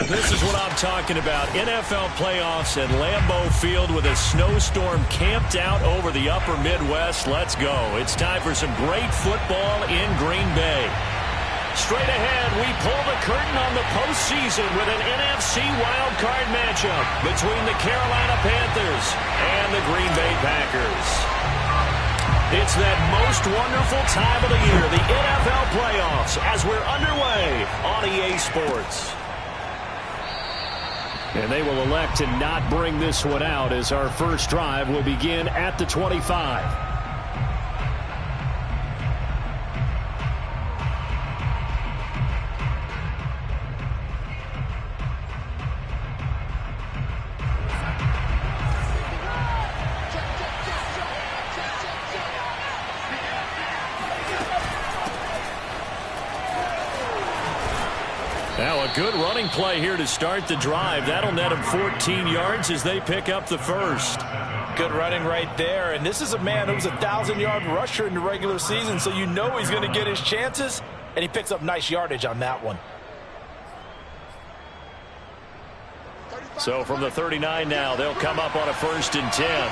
This is what I'm talking about. NFL playoffs at Lambeau Field with a snowstorm camped out over the upper Midwest. Let's go. It's time for some great football in Green Bay. Straight ahead, we pull the curtain on the postseason with an NFC wildcard matchup between the Carolina Panthers and the Green Bay Packers. It's that most wonderful time of the year, the NFL playoffs, as we're underway on EA Sports. And they will elect to not bring this one out as our first drive will begin at the 25. Now a good running play here to start the drive. That'll net him 14 yards as they pick up the first. Good running right there. And this is a man who was a 1,000-yard rusher in the regular season, so you know he's going to get his chances. And he picks up nice yardage on that one. So from the 39 now, they'll come up on a 1st and 10.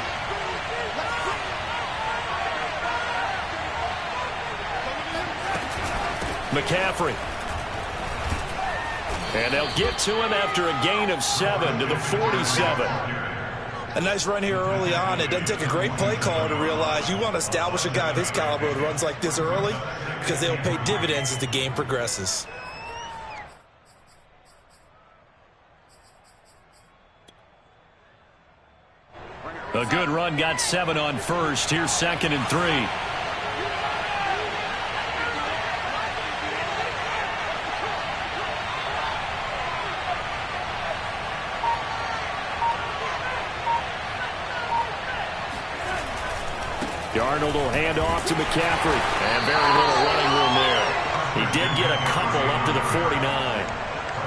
McCaffrey. And they'll get to him after a gain of 7 to the 47. A nice run here early on. It doesn't take a great play caller to realize you want to establish a guy of his caliber with runs like this early because they'll pay dividends as the game progresses. A good run got 7 on 1st. Here's 2nd and 3. Darnold will hand off to McCaffrey. And very little running room there. He did get a couple up to the 49.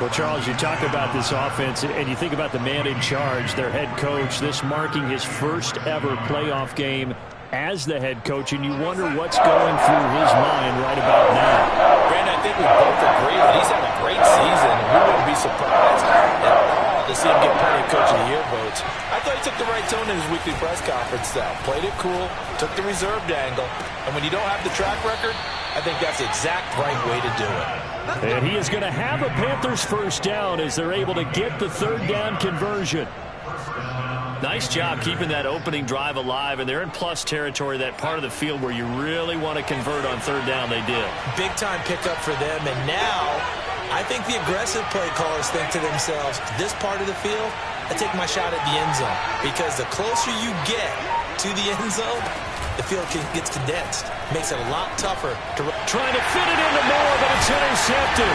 Well, Charles, you talk about this offense, and you think about the man in charge, their head coach, this marking his first ever playoff game as the head coach, and you wonder what's going through his mind right about now. Brandon, I think we both agree that he's had a great season, and we wouldn't be surprised at all to see him get plenty of Coach of the Year votes. I thought he took the right tone in his weekly press conference, though. Played it cool, took the reserved angle, and when you don't have the track record, I think that's the exact right way to do it. And he is going to have a Panthers first down as they're able to get the 3rd down conversion. Nice job keeping that opening drive alive, and they're in plus territory, that part of the field where you really want to convert on 3rd down. They did. Big time pickup for them, and now I think the aggressive play callers think to themselves, this part of the field, I take my shot at the end zone, because the closer you get to the end zone, the field gets condensed. Makes it a lot tougher to run. Trying to fit it into Moore, but it's intercepted.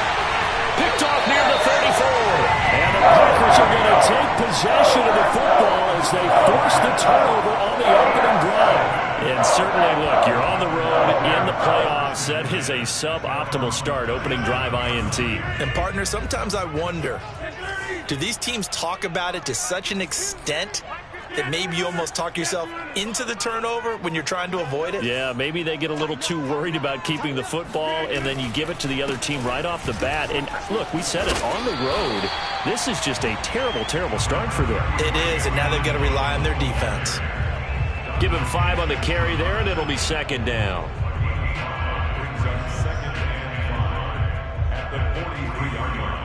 Picked off near the 34. And the Packers are going to take possession of the football as they force the turnover on the opening drive. And certainly, look, you're on the road in the playoffs. That is a suboptimal start, opening drive INT. And, partner, sometimes I wonder, do these teams talk about it to such an extent that maybe you almost talk yourself into the turnover when you're trying to avoid it? Yeah, maybe they get a little too worried about keeping the football, and then you give it to the other team right off the bat. And, look, we said it, on the road, this is just a terrible, terrible start for them. It is, and now they've got to rely on their defense. Give him 5 on the carry there, and it'll be 2nd down. Brings up 2nd and 5 at the 43-yard line.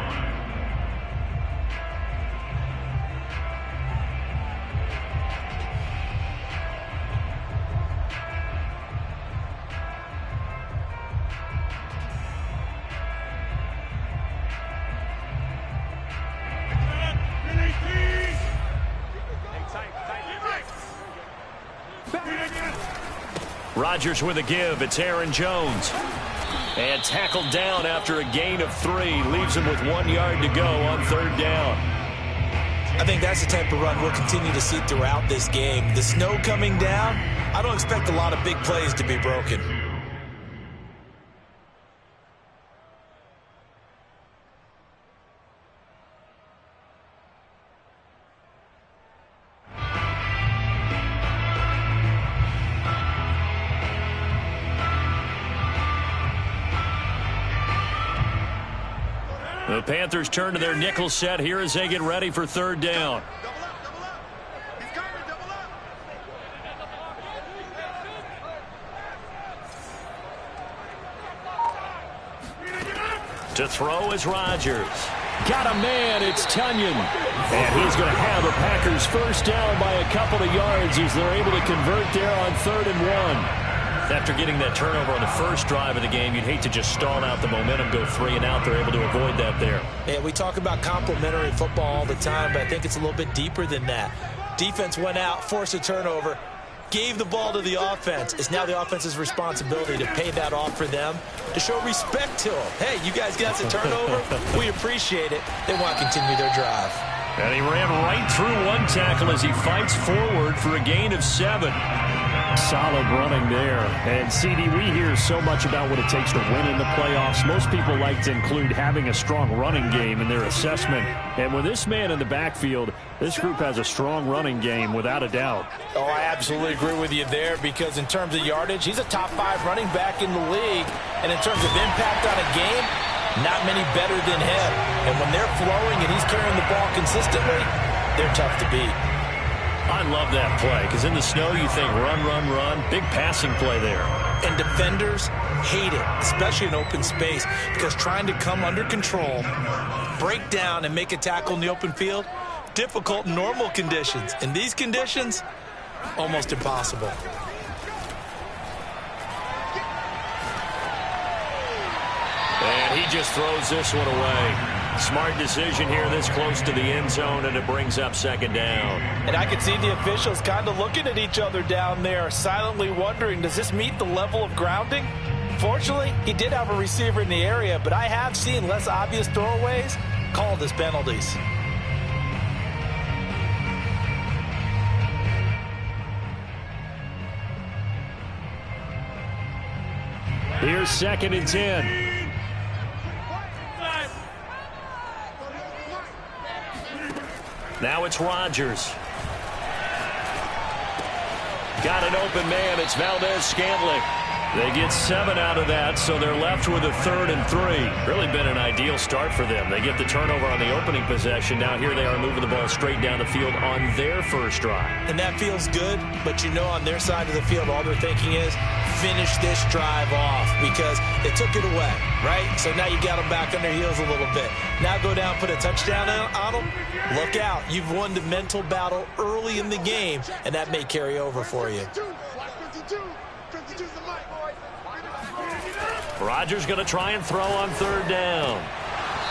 Rodgers with a give. It's Aaron Jones. And tackled down after a gain of 3. Leaves him with 1 yard to go on 3rd down. I think that's the type of run we'll continue to see throughout this game. The snow coming down, I don't expect a lot of big plays to be broken. The Panthers turn to their nickel set here as they get ready for third down. To throw is Rodgers. Got a man, it's Tunyon. And he's going to have the Packers first down by a couple of yards as they're able to convert there on 3rd and 1. After getting that turnover on the first drive of the game, you'd hate to just stall out the momentum, go 3 and out. They're able to avoid that there. Yeah, we talk about complementary football all the time, but I think it's a little bit deeper than that. Defense went out, forced a turnover, gave the ball to the offense. It's now the offense's responsibility to pay that off for them, to show respect to them. Hey, you guys got the turnover. We appreciate it. They want to continue their drive. And he ran right through one tackle as he fights forward for a gain of 7. Solid running there. And, CD, we hear so much about what it takes to win in the playoffs. Most people like to include having a strong running game in their assessment. And with this man in the backfield, this group has a strong running game without a doubt. Oh, I absolutely agree with you there because in terms of yardage, he's a top 5 running back in the league. And in terms of impact on a game, not many better than him. And when they're flowing and he's carrying the ball consistently, they're tough to beat. I love that play because in the snow you think run, run, run. Big passing play there. And defenders hate it, especially in open space, because trying to come under control, break down, and make a tackle in the open field, difficult in normal conditions. In these conditions, almost impossible. And he just throws this one away. Smart decision here this close to the end zone, and it brings up 2nd down. And I could see the officials kind of looking at each other down there, silently wondering, does this meet the level of grounding? Fortunately, he did have a receiver in the area, but I have seen less obvious throwaways called as penalties. Here's 2nd and 10. Now it's Rodgers. Got an open man. It's Valdez-Scantling. They get 7 out of that, so they're left with a 3rd and 3. Really been an ideal start for them. They get the turnover on the opening possession. Now here they are moving the ball straight down the field on their first drive. And that feels good, but you know on their side of the field, all they're thinking is finish this drive off because they took it away, right? So now you got them back on their heels a little bit. Now go down, put a touchdown on them. Look out. You've won the mental battle early in the game, and that may carry over for you. Rodgers going to try and throw on 3rd down.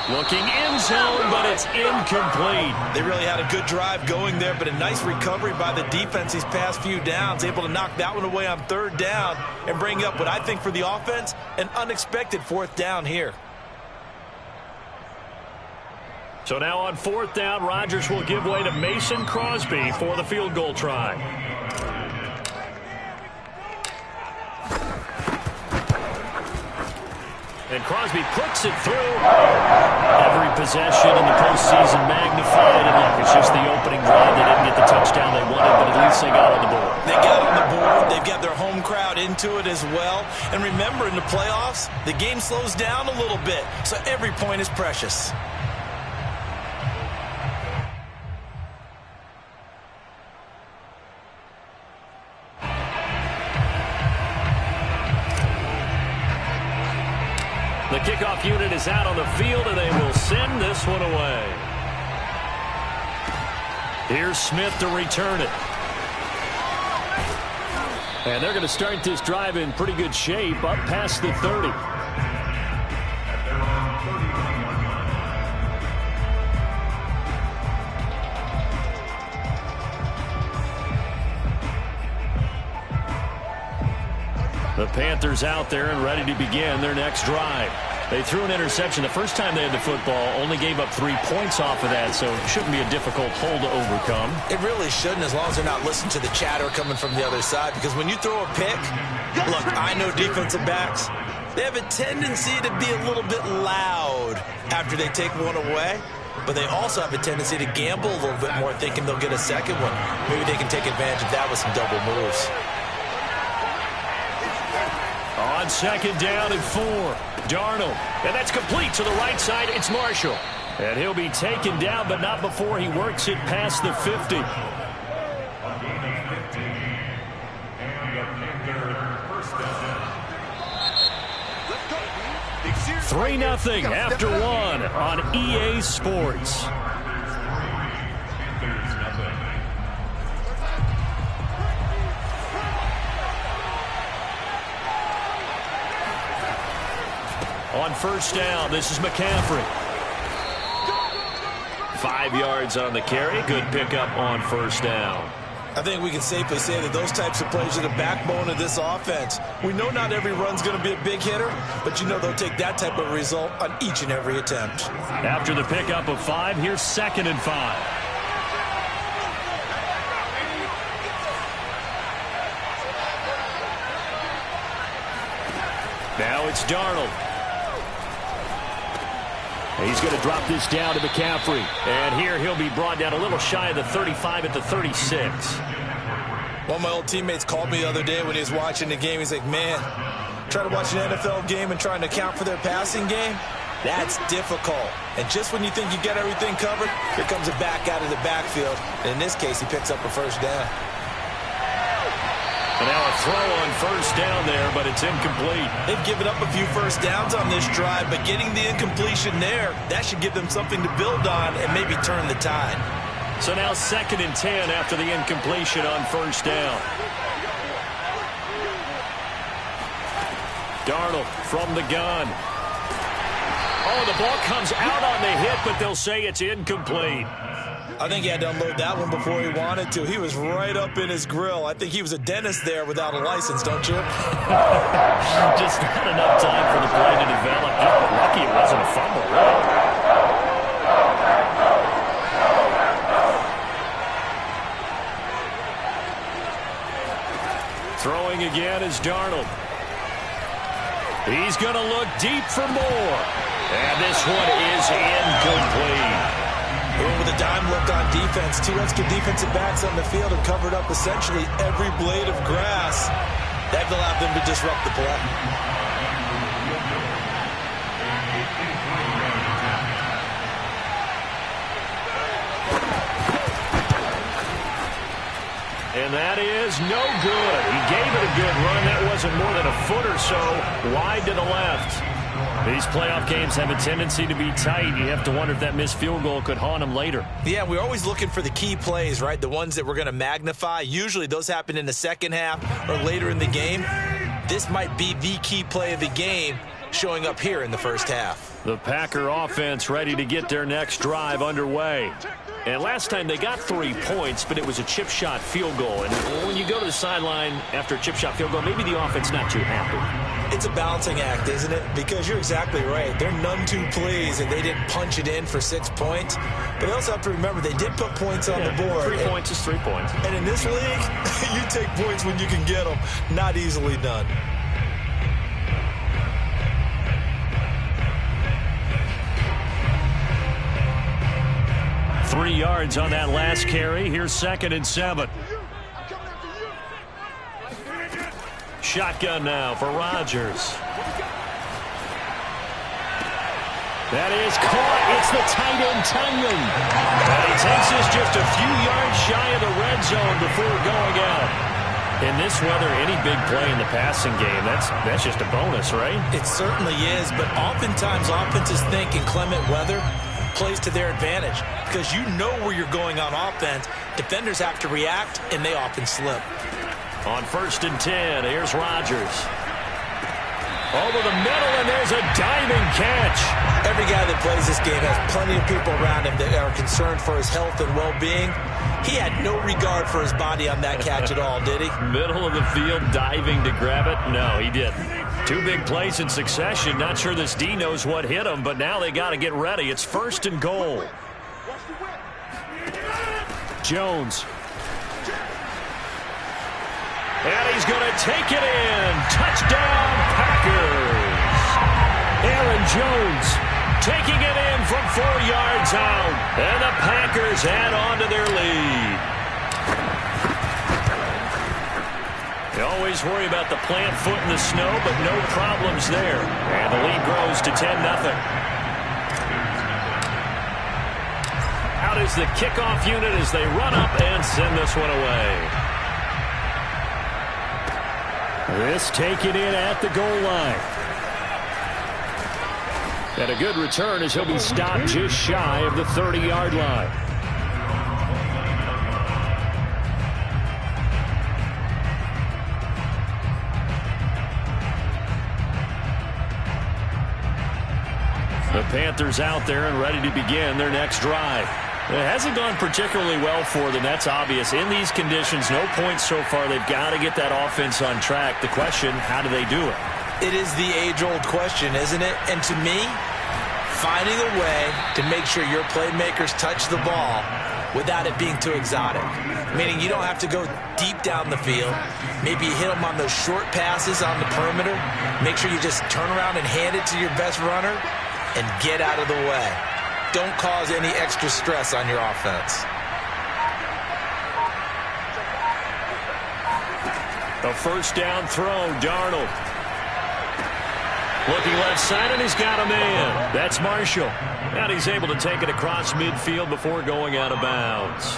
Looking end zone, but it's incomplete. They really had a good drive going there, but a nice recovery by the defense these past few downs, able to knock that one away on 3rd down and bring up what I think for the offense, an unexpected 4th down here. So now on 4th down, Rodgers will give way to Mason Crosby for the field goal try. And Crosby puts it through. Every possession in the postseason magnified. And look, it's just the opening drive. They didn't get the touchdown they wanted, but at least they got on the board. They got on the board. They've got their home crowd into it as well. And remember, in the playoffs, the game slows down a little bit. So every point is precious. The kickoff unit is out on the field, and they will send this one away. Here's Smith to return it. And they're going to start this drive in pretty good shape, up past the 30. The Panthers out there and ready to begin their next drive. They threw an interception the first time they had the football, only gave up 3 points off of that, so it shouldn't be a difficult hole to overcome. It really shouldn't, as long as they're not listening to the chatter coming from the other side, because when you throw a pick, look, I know defensive backs, they have a tendency to be a little bit loud after they take one away, but they also have a tendency to gamble a little bit more, thinking they'll get a second one. Maybe they can take advantage of that with some double moves. On second down and 4, Darnold. And that's complete to the right side. It's Marshall. And he'll be taken down, but not before he works it past the 50. A gain of 15. And a Panther first down. 3-0 after 1 on EA Sports. Panthers nothing. On first down, this is McCaffrey. 5 yards on the carry. Good pickup on first down. I think we can safely say that those types of plays are the backbone of this offense. We know not every run's going to be a big hitter, but you know they'll take that type of result on each and every attempt. After the pickup of 5, here's 2nd and 5. Now it's Darnold. He's going to drop this down to McCaffrey. And here he'll be brought down a little shy of the 35 at the 36. One of my old teammates called me the other day when he was watching the game. He's like, man, trying to watch an NFL game and trying to account for their passing game, that's difficult. And just when you think you get everything covered, here comes a back out of the backfield. And in this case, he picks up a first down. And now a throw on first down there, but it's incomplete. They've given up a few first downs on this drive, but getting the incompletion there, that should give them something to build on and maybe turn the tide. So now 2nd and 10 after the incompletion on first down. Darnold from the gun. Oh, the ball comes out on the hit, but they'll say it's incomplete. I think he had to unload that one before he wanted to. He was right up in his grill. I think he was a dentist there without a license, don't you? Just not enough time for the play to develop. Just lucky it wasn't a fumble, really. Throwing again is Darnold. He's going to look deep for more. And this one is incomplete. With a dime look on defense, 2 extra defensive backs on the field and covered up essentially every blade of grass. That allowed them to disrupt the play. And that is no good. He gave it a good run. That wasn't more than a foot or so wide to the left. These playoff games have a tendency to be tight. You have to wonder if that missed field goal could haunt them later. Yeah, we're always looking for the key plays, right? The ones that we're going to magnify. Usually those happen in the second half or later in the game. This might be the key play of the game showing up here in the first half. The Packer offense ready to get their next drive underway. And last time they got 3 points, but it was a chip shot field goal. And when you go to the sideline after a chip shot field goal, maybe the offense not too happy. It's a balancing act, isn't it? Because you're exactly right. They're none too pleased and they didn't punch it in for 6 points. But they also have to remember they did put points on the board. 3 points is 3 points. And in this league, you take points when you can get them. Not easily done. Three yards on that last carry. Here's 2nd and 7. Shotgun now for Rodgers. That is caught. It's the tight end Tunyon. And he takes us just a few yards shy of the red zone before going out. In this weather, any big play in the passing game, that's just a bonus, right? It certainly is, but oftentimes offenses think in clement weather plays to their advantage because you know where you're going on offense. Defenders have to react, and they often slip. On 1st and 10, here's Rodgers. Over the middle, and there's a diving catch. Every guy that plays this game has plenty of people around him that are concerned for his health and well-being. He had no regard for his body on that catch at all, did he? Middle of the field, diving to grab it? No, he didn't. 2 big plays in succession. Not sure this D knows what hit him, but now they got to get ready. It's 1st and goal. Jones. And he's going to take it in. Touchdown, Packers. Aaron Jones taking it in from 4 yards out. And the Packers add on to their lead. You always worry about the plant foot in the snow, but no problems there. And the lead grows to 10-0. Out is the kickoff unit as they run up and send this one away. This taken in at the goal line. And a good return as he'll be stopped just shy of the 30-yard line. The Panthers out there and ready to begin their next drive. It hasn't gone particularly well for them. That's obvious. In these conditions, no points so far. They've got to get that offense on track. The question, how do they do it? It is the age-old question, isn't it? And to me, finding a way to make sure your playmakers touch the ball without it being too exotic. Meaning you don't have to go deep down the field. Maybe you hit them on those short passes on the perimeter. Make sure you just turn around and hand it to your best runner and get out of the way. Don't cause any extra stress on your offense. A first down throw, Darnold. Looking left side, and he's got a man. That's Marshall. And he's able to take it across midfield before going out of bounds.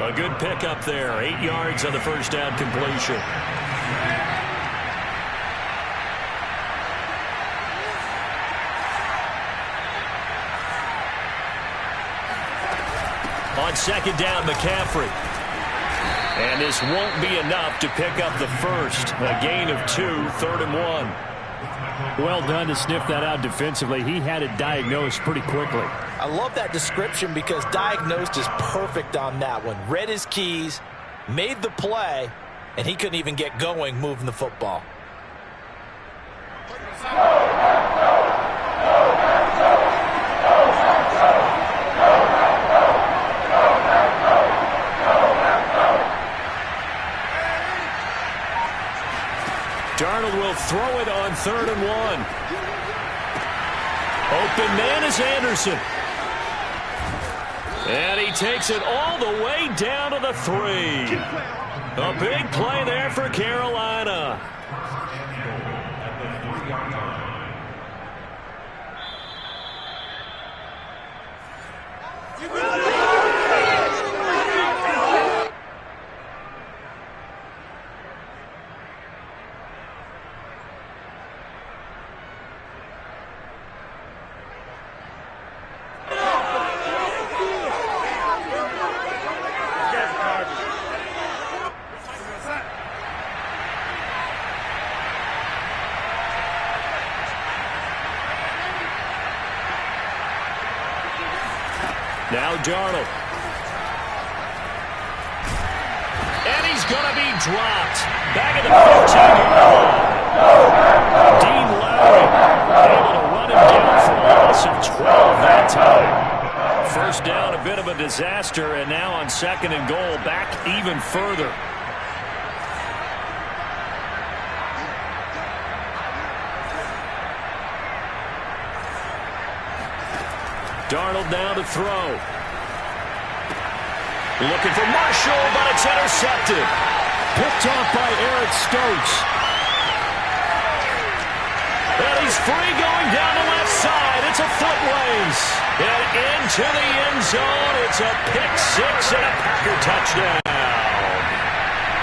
A good pickup there. 8 yards on the first down completion. On second down, McCaffrey. And this won't be enough to pick up the first. A gain of 2, 3rd and 1. Well done to sniff that out defensively. He had it diagnosed pretty quickly. I love that description because diagnosed is perfect on that one. Read his keys, made the play, and he couldn't even get going moving the football. Darnold will throw it on 3rd and 1. Open man is Anderson. And he takes it all the way down to the 3. A big play there for Carolina. Now Darnold. And he's going to be dropped. Back at the 15-yard line. Dean Lowry able to run him down for a loss of 12 that time. First down, a bit of a disaster, and now on 2nd and goal, back even further. Darnold now to throw. Looking for Marshall, but it's intercepted. Picked off by Eric Stokes. And he's free going down the left side. It's a foot race. And into the end zone. It's a pick 6 and a Packer touchdown.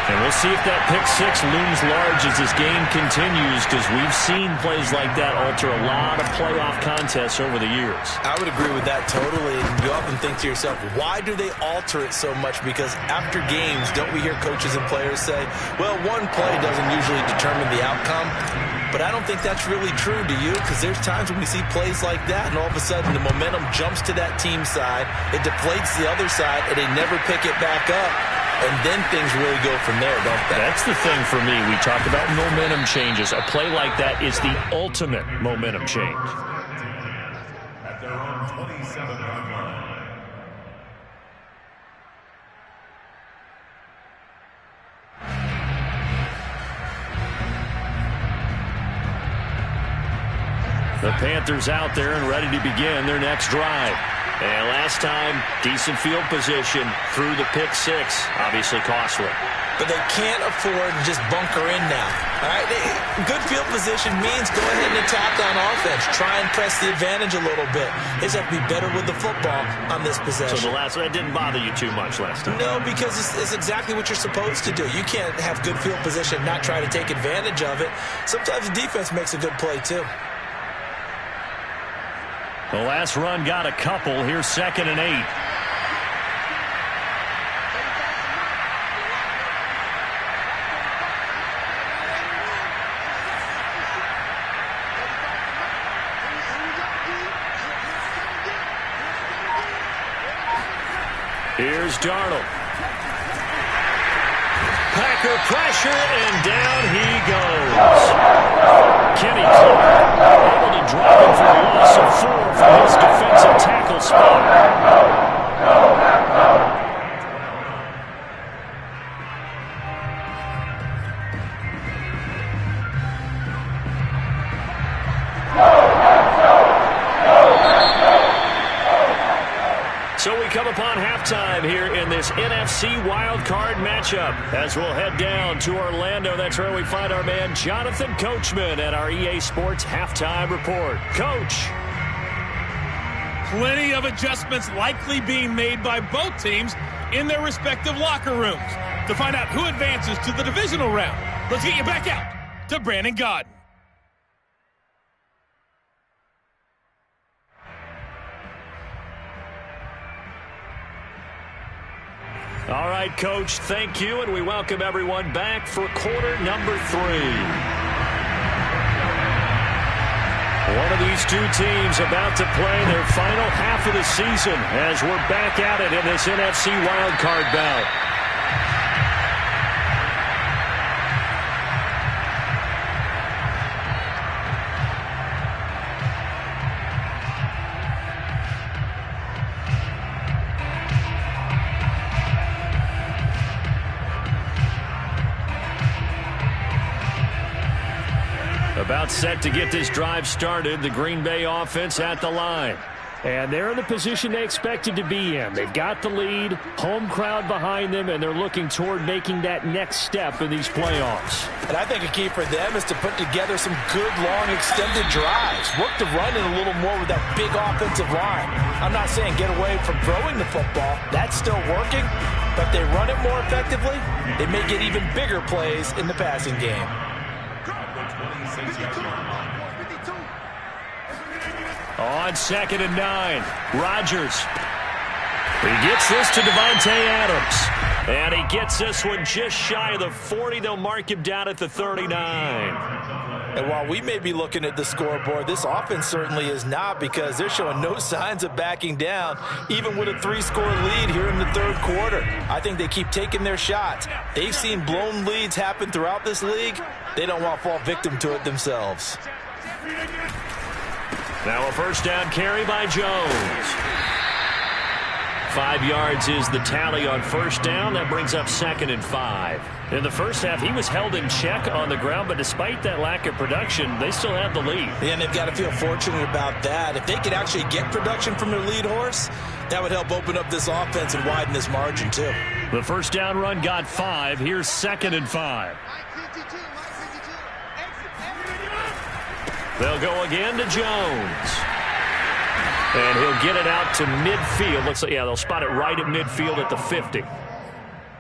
And we'll see if that pick 6 looms large as this game continues, because we've seen plays like that alter a lot of playoff contests over the years. I would agree with that totally. And you often think to yourself, why do they alter it so much? Because after games, don't we hear coaches and players say, well, one play doesn't usually determine the outcome. But I don't think that's really true, do you? Because there's times when we see plays like that, and all of a sudden the momentum jumps to that team side, it deflates the other side, and they never pick it back up. And then things really go from there, don't they? That's the thing for me. We talk about momentum changes. A play like that is the ultimate momentum change. At their own 27-yard line. The Panthers out there and ready to begin their next drive. And last time, decent field position through the pick six. Obviously costly. But they can't afford to just bunker in now. All right, good field position means go ahead and attack on offense. Try and press the advantage a little bit. They just have to be better with the football on this possession. So that didn't bother you too much last time? No, because it's exactly what you're supposed to do. You can't have good field position and not try to take advantage of it. Sometimes the defense makes a good play too. The last run got a couple. Here's 2nd and 8. Here's Darnold. Packer pressure, and down he goes. Kenny Clark able to drop him for a loss of 4 from his defensive tackle spot. So we come upon halftime here in this NFC wildcard matchup as we'll head down to Orlando. That's where we find our man Jonathan Coachman at our EA Sports Halftime Report. Coach. Plenty of adjustments likely being made by both teams in their respective locker rooms. To find out who advances to the divisional round, let's get you back out to Brandon Gaudin. All right, Coach, thank you, and we welcome everyone back for quarter number 3. One of these two teams about to play their final half of the season as we're back at it in this NFC wildcard bout. About set to get this drive started. The Green Bay offense at the line. And they're in the position they expected to be in. They've got the lead, home crowd behind them, and they're looking toward making that next step in these playoffs. And I think a key for them is to put together some good, long, extended drives. Work the run in a little more with that big offensive line. I'm not saying get away from throwing the football. That's still working. But if they run it more effectively, they may get even bigger plays in the passing game. On 2nd and 9, Rodgers. He gets this to Devontae Adams. And he gets this one just shy of the 40. They'll mark him down at the 39. And while we may be looking at the scoreboard, this offense certainly is not, because they're showing no signs of backing down, even with a 3-score lead here in the third quarter. I think they keep taking their shots. They've seen blown leads happen throughout this league. They don't want to fall victim to it themselves. Now a first down carry by Jones. 5 yards is the tally on first down. That brings up 2nd and 5. In the first half, he was held in check on the ground, but despite that lack of production, they still have the lead. And they've got to feel fortunate about that. If they could actually get production from their lead horse, that would help open up this offense and widen this margin too. The first down run got 5. Here's 2nd and 5. They'll go again to Jones. And he'll get it out to midfield. Looks like, yeah, they'll spot it right at midfield at the 50.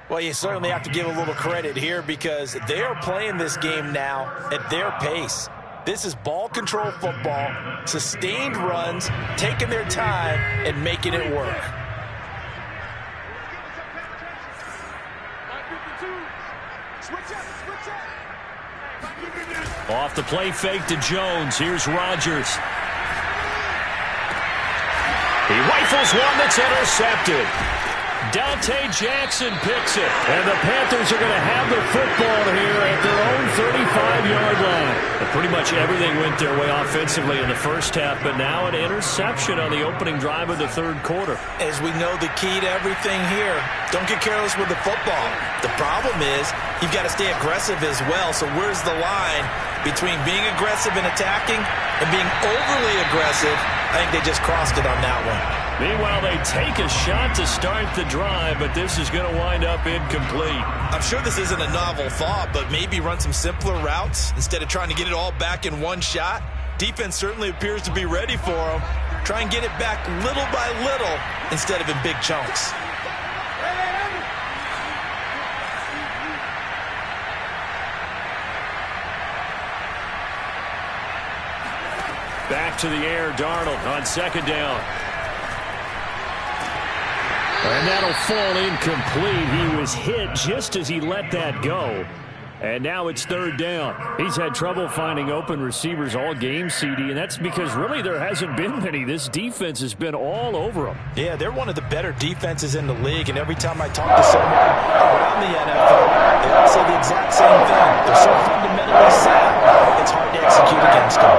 Well, you certainly have to give a little credit here, because they are playing this game now at their pace. This is ball control football, sustained runs, taking their time and making it work. Off the play fake to Jones. Here's Rodgers. He rifles one that's intercepted. Dante Jackson picks it. And the Panthers are going to have the football here at their own 35-yard line. And pretty much everything went their way offensively in the first half, but now an interception on the opening drive of the third quarter. As we know, the key to everything here, don't get careless with the football. The problem is you've got to stay aggressive as well. So where's the line between being aggressive and attacking and being overly aggressive? I think they just crossed it on that one. Meanwhile, they take a shot to start the drive, but this is going to wind up incomplete. I'm sure this isn't a novel thought, but maybe run some simpler routes instead of trying to get it all back in one shot. Defense certainly appears to be ready for them. Try and get it back little by little instead of in big chunks. Back to the air, Darnold on second down. And that'll fall incomplete. He was hit just as he let that go. And now it's third down. He's had trouble finding open receivers all game, CD, and that's because really there hasn't been many. This defense has been all over them. Yeah, they're one of the better defenses in the league, and every time I talk to someone around the NFL, they all say the exact same thing. They're so fundamentally sound, it's hard to execute against them.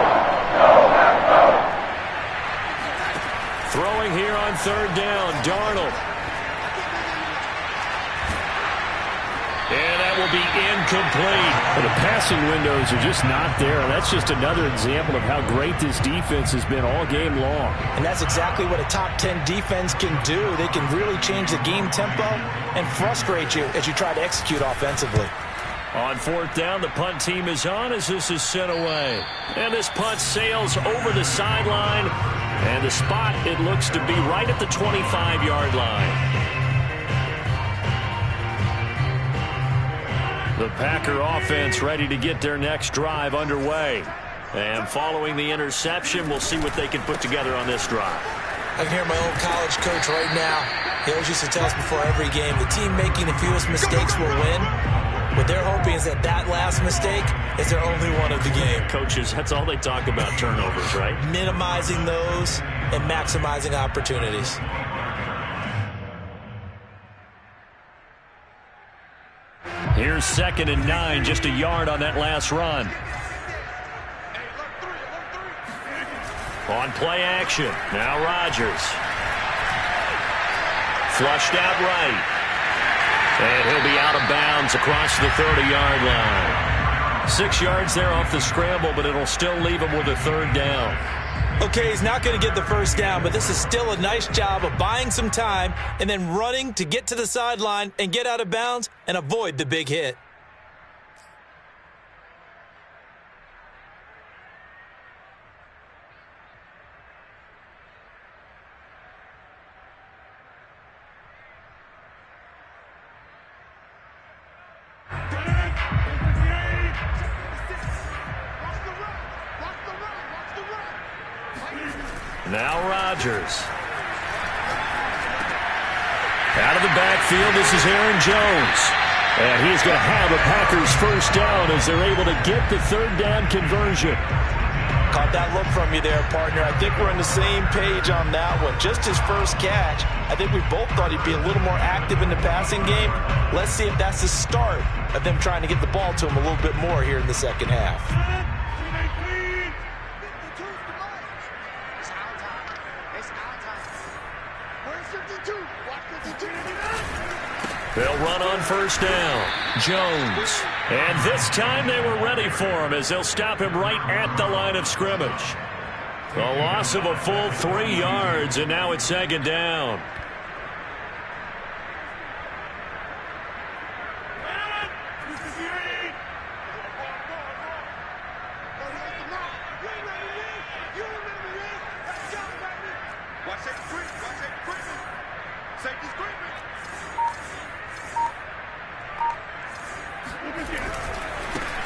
Throwing here on third down, Darnold. And that will be incomplete. Well, the passing windows are just not there. That's just another example of how great this defense has been all game long. And that's exactly what a top 10 defense can do. They can really change the game tempo and frustrate you as you try to execute offensively. On fourth down, the punt team is on as this is sent away. And this punt sails over the sideline. And the spot, it looks to be right at the 25-yard line. The Packer offense ready to get their next drive underway. And following the interception, we'll see what they can put together on this drive. I can hear my old college coach right now. He always used to tell us before every game, the team making the fewest mistakes will win. What they're hoping is that that last mistake is their only one of the game. Coaches, that's all they talk about, turnovers, right? Minimizing those and maximizing opportunities. Here's 2nd and 9, just a yard on that last run. On play action, now Rodgers. Flushed out right. And he'll be out of bounds across the 30-yard line. 6 yards there off the scramble, but it'll still leave him with a third down. Okay, he's not going to get the first down, but this is still a nice job of buying some time and then running to get to the sideline and get out of bounds and avoid the big hit. Now Rodgers. Out of the backfield, this is Aaron Jones. And he's going to have a Packers first down as they're able to get the third down conversion. Caught that look from you there, partner. I think we're on the same page on that one. Just his first catch. I think we both thought he'd be a little more active in the passing game. Let's see if that's the start of them trying to get the ball to him a little bit more here in the second half. They'll run on first down. Jones. And this time they were ready for him as they'll stop him right at the line of scrimmage. The loss of a full 3 yards, and now it's 2nd down.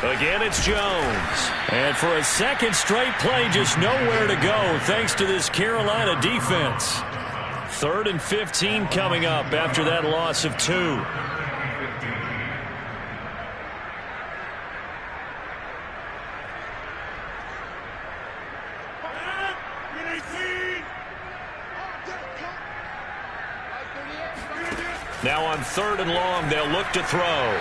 Again, it's Jones. And for a second straight play, just nowhere to go thanks to this Carolina defense. 3rd and 15 coming up after that loss of 2. Now on 3rd and long, they'll look to throw.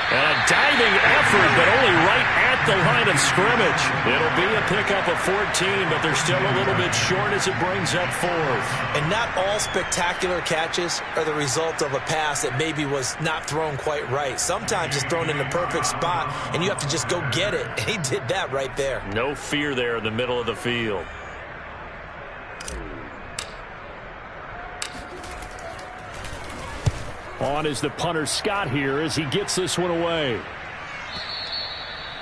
And a diving effort, but only right at the line of scrimmage. It'll be a pickup of 14, but they're still a little bit short as it brings up 4th. And not all spectacular catches are the result of a pass that maybe was not thrown quite right. Sometimes it's thrown in the perfect spot, and you have to just go get it. And he did that right there. No fear there in the middle of the field. On is the punter Scott here as he gets this one away.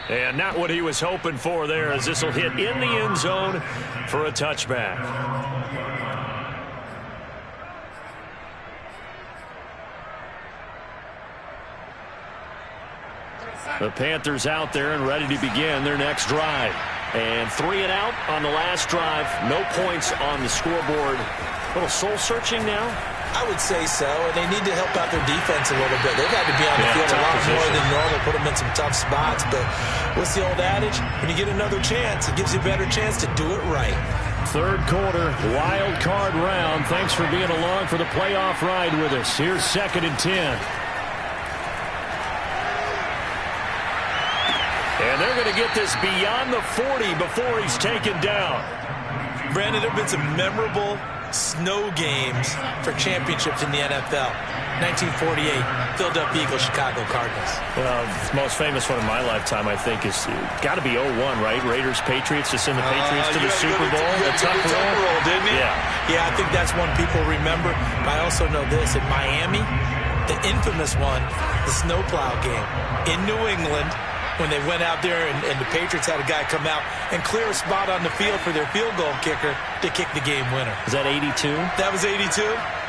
And not what he was hoping for there, as this will hit in the end zone for a touchback. The Panthers out there and ready to begin their next drive. And 3 and out on the last drive. No points on the scoreboard. A little soul-searching now? I would say so, and they need to help out their defense a little bit. They've had to be on the field a lot more than normal, put them in some tough spots. But what's the old adage? When you get another chance, it gives you a better chance to do it right. Third quarter, wild card round. Thanks for being along for the playoff ride with us. Here's 2nd and 10. And they're going to get this beyond the 40 before he's taken down. Brandon, there have been some memorable snow games for championships in the NFL. 1948, Philadelphia Eagles, Chicago Cardinals. Well, the most famous one in my lifetime, I think, is got to be 01, right? Raiders, Patriots, to send the Patriots to the Super Bowl. The tuck roll, didn't he? Yeah, I think that's one people remember. But I also know this. In Miami, the infamous one, the snowplow game in New England, when they went out there and the Patriots had a guy come out and clear a spot on the field for their field goal kicker to kick the game winner. Is that 82? That was 82,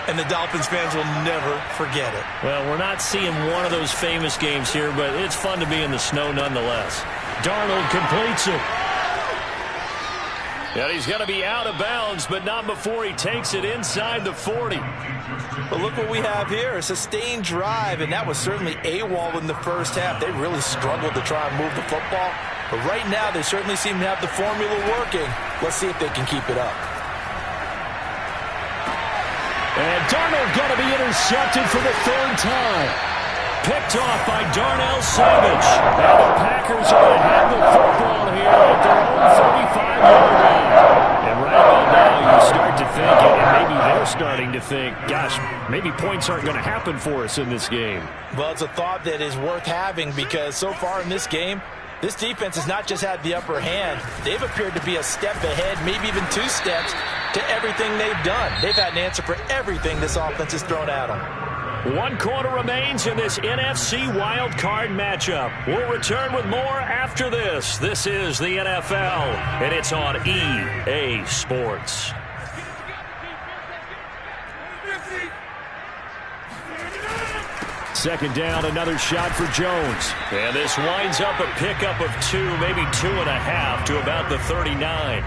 and the Dolphins fans will never forget it. Well, we're not seeing one of those famous games here, but it's fun to be in the snow nonetheless. Darnold completes it. And he's going to be out of bounds, but not before he takes it inside the 40. But look what we have here, a sustained drive, and that was certainly AWOL in the first half. They really struggled to try and move the football. But right now, they certainly seem to have the formula working. Let's see if they can keep it up. And Darnold going to be intercepted for the 3rd time. Picked off by Darnell Savage. Now the Packers are going to have the football here at their own 35-yard line. And right about now, you start to think, and maybe they're starting to think, gosh, maybe points aren't going to happen for us in this game. Well, it's a thought that is worth having because so far in this game, this defense has not just had the upper hand. They've appeared to be a step ahead, maybe even 2 steps to everything they've done. They've had an answer for everything this offense has thrown at them. 1 quarter remains in this NFC wild card matchup. We'll return with more after this. This is the NFL, and it's on EA Sports. Second down, another shot for Jones. And this winds up a pickup of 2, maybe 2.5 to about the 39.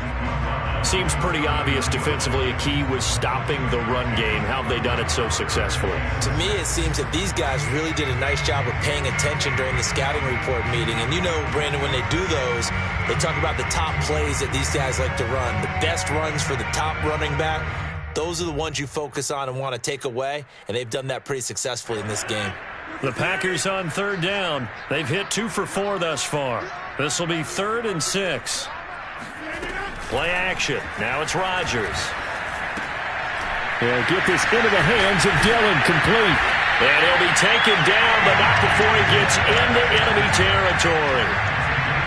Seems pretty obvious defensively a key was stopping the run game. How have they done it so successfully? To me, it seems that these guys really did a nice job of paying attention during the scouting report meeting. And you know, Brandon, when they do those, they talk about the top plays that these guys like to run. The best runs for the top running back, those are the ones you focus on and want to take away. And they've done that pretty successfully in this game. The Packers on 3rd down. They've hit 2 for 4 thus far. This will be 3rd and 6. Play action. Now it's Rodgers. They'll get this into the hands of Dillon, complete. And he'll be taken down, but not before he gets into enemy territory.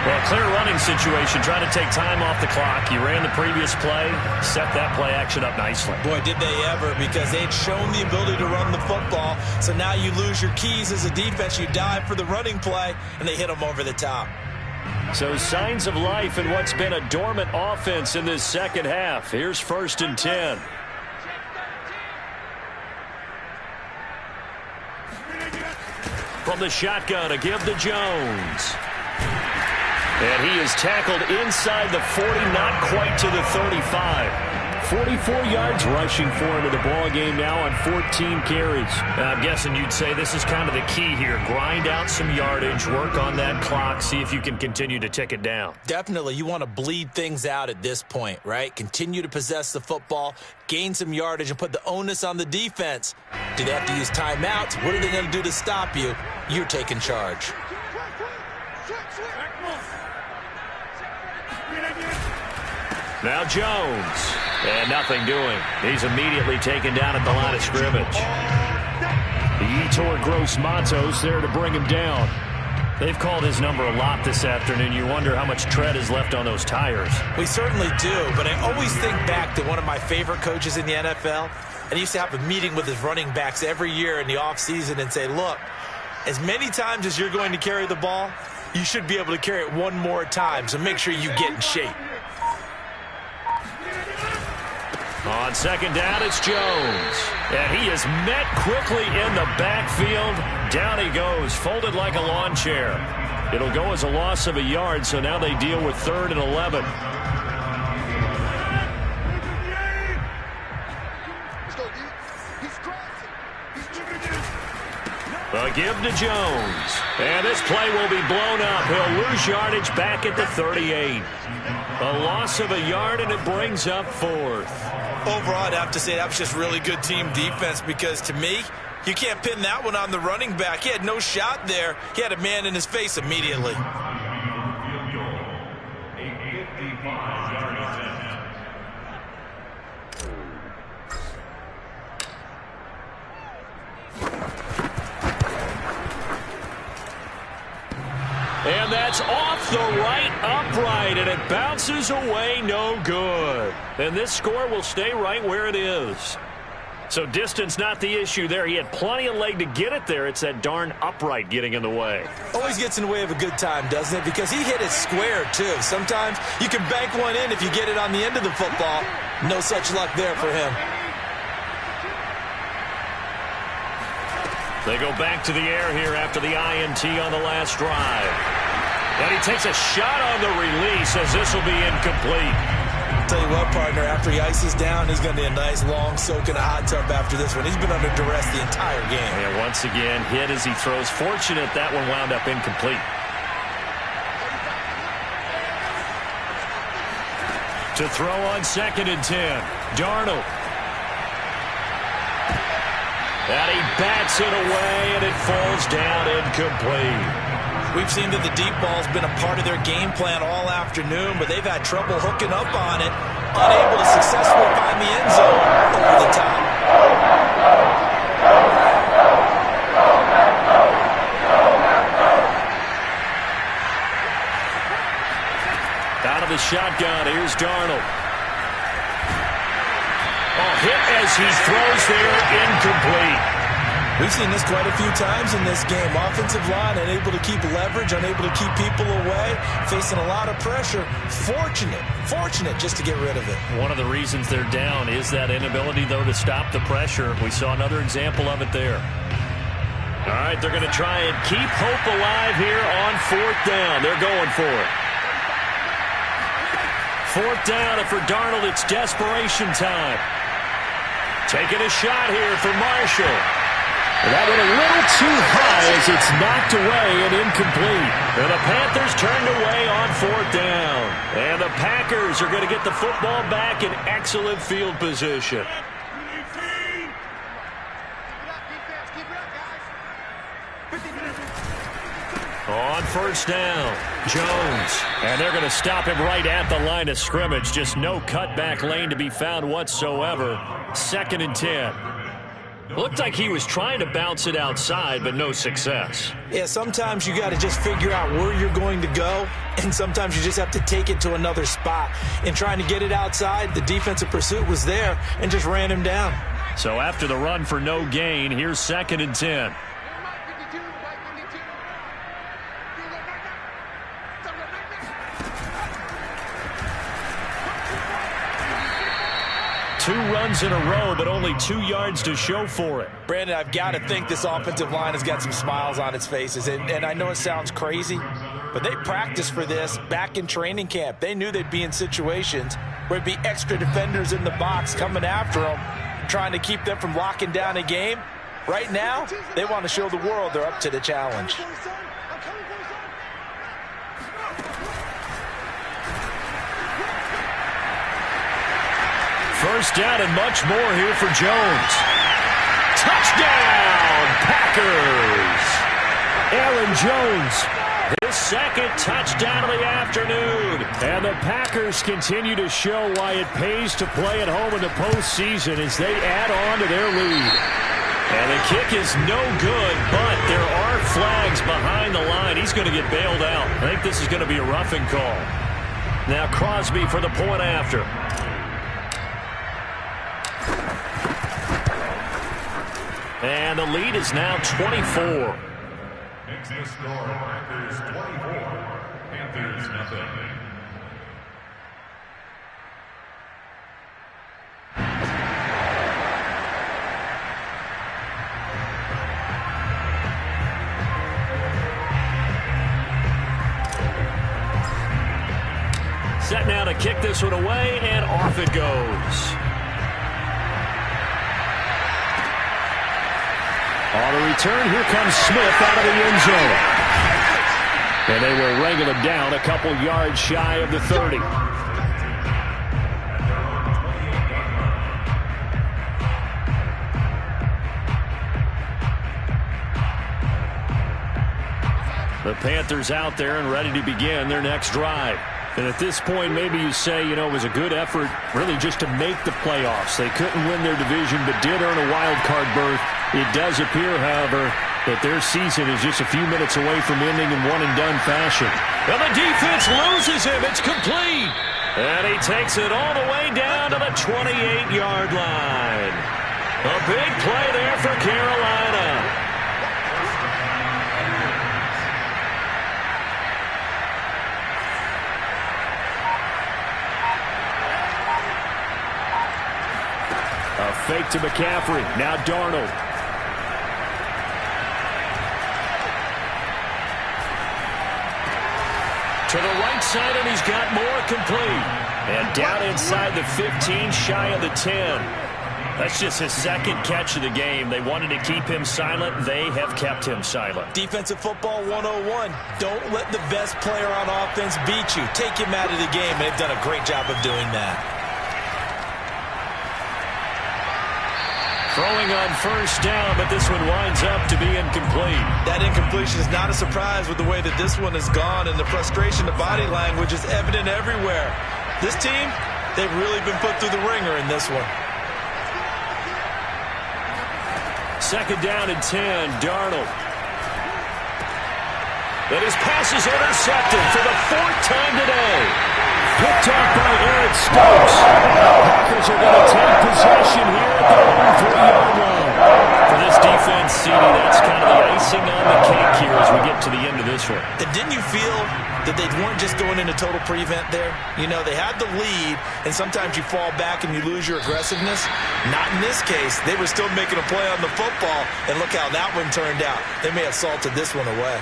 Well, clear running situation, trying to take time off the clock. You ran the previous play, set that play action up nicely. Boy, did they ever, because they'd shown the ability to run the football. So now you lose your keys as a defense. You dive for the running play, and they hit them over the top. So signs of life in what's been a dormant offense in this second half. Here's 1st and 10. From the shotgun, a give to Jones. And he is tackled inside the 40, not quite to the 35. 44 yards rushing for him in the ball game now on 14 carries. I'm guessing you'd say this is kind of the key here. Grind out some yardage, work on that clock, see if you can continue to tick it down. Definitely. You want to bleed things out at this point, right? Continue to possess the football, gain some yardage, and put the onus on the defense. Do they have to use timeouts? What are they going to do to stop you? You're taking charge. Now Jones. And nothing doing. He's immediately taken down at the line of scrimmage. Yetur Gross-Matos there to bring him down. They've called his number a lot this afternoon. You wonder how much tread is left on those tires. We certainly do, but I always think back to one of my favorite coaches in the NFL, and he used to have a meeting with his running backs every year in the offseason and say, look, as many times as you're going to carry the ball, you should be able to carry it one more time, so make sure you get in shape. On second down, it's Jones. And he is met quickly in the backfield. Down he goes, folded like a lawn chair. It'll go as a loss of a yard, so now they deal with 3rd and 11. A give to Jones. And this play will be blown up. He'll lose yardage back at the 38. A loss of a yard, and it brings up 4th. Overall, I'd have to say that was just really good team defense because, to me, you can't pin that one on the running back. He had no shot there. He had a man in his face immediately. And that's off the right upright, and it bounces away, no good. And this score will stay right where it is. So distance not the issue there. He had plenty of leg to get it there. It's that darn upright getting in the way. Always gets in the way of a good time, doesn't it? Because he hit it square, too. Sometimes you can bank one in if you get it on the end of the football. No such luck there for him. They go back to the air here after the INT on the last drive. And he takes a shot on the release as this will be incomplete. Tell you what, partner, after he ices down, he's going to need a nice long soak in a hot tub after this one. He's been under duress the entire game. And once again, hit as he throws. Fortunate that one wound up incomplete. To throw on 2nd and 10. Darnold. And he bats it away, and it falls down incomplete. We've seen that the deep ball's been a part of their game plan all afternoon, but they've had trouble hooking up on it, unable to successfully find the end zone over the top. Out of the shotgun, here's Darnold. Oh, hit as he throws there, incomplete. We've seen this quite a few times in this game. Offensive line unable to keep leverage, unable to keep people away, facing a lot of pressure. Fortunate just to get rid of it. One of the reasons they're down is that inability, though, to stop the pressure. We saw another example of it there. All right, they're going to try and keep hope alive here on 4th down. They're going for it. 4th down, and for Darnold, it's desperation time. Taking a shot here for Marshall. That went a little too high as it's knocked away and incomplete. And the Panthers turned away on 4th down. And the Packers are going to get the football back in excellent field position. On 1st down, Jones. And they're going to stop him right at the line of scrimmage. Just no cutback lane to be found whatsoever. 2nd and 10. Looked like he was trying to bounce it outside, but no success. Yeah, sometimes you got to just figure out where you're going to go, and sometimes you just have to take it to another spot. In trying to get it outside, the defensive pursuit was there and just ran him down. So after the run for no gain, here's 2nd and 10. Two runs in a row, but only 2 yards to show for it. Brandon, I've got to think this offensive line has got some smiles on its faces. And I know it sounds crazy, but they practiced for this back in training camp. They knew they'd be in situations where it'd be extra defenders in the box coming after them, trying to keep them from locking down a game. Right now, they want to show the world they're up to the challenge. First down and much more here for Jones. Touchdown, Packers! Aaron Jones, his 2nd touchdown of the afternoon. And the Packers continue to show why it pays to play at home in the postseason as they add on to their lead. And the kick is no good, but there are flags behind the line. He's going to get bailed out. I think this is going to be a roughing call. Now Crosby for the point after. And the lead is now 24. Makes the score Packers 24, Panthers nothing. Set now to kick this one away, and off it goes. On the return, here comes Smith out of the end zone. And they will wrangle him down a couple yards shy of the 30. The Panthers out there and ready to begin their next drive. And at this point, maybe you say, you know, it was a good effort really just to make the playoffs. They couldn't win their division, but did earn a wild card berth. It does appear, however, that their season is just a few minutes away from ending in one-and-done fashion. And the defense loses him. It's complete. And he takes it all the way down to the 28-yard line. A big play there for Carolina. A fake to McCaffrey. Now Darnold. To the right side, and he's got more complete. And down inside the 15, shy of the 10. That's just his second catch of the game. They wanted to keep him silent. They have kept him silent. Defensive football 101. Don't let the best player on offense beat you. Take him out of the game, and they've done a great job of doing that. Throwing on first down, but this one winds up to be incomplete. That incompletion is not a surprise with the way that this one has gone, and the frustration, the body language is evident everywhere. This team, they've really been put through the ringer in this one. Second down and 10, Darnold. And his pass is intercepted for the fourth time today. Picked off by Eric Stokes. Packers are going to take possession here at their own 3-yard line. For this defense, CD, that's kind of the icing on the cake here as we get to the end of this one. And didn't you feel that they weren't just going into total prevent there? You know, they had the lead, and sometimes you fall back and you lose your aggressiveness. Not in this case. They were still making a play on the football, and look how that one turned out. They may have salted this one away.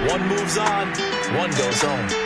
One moves on, one goes home.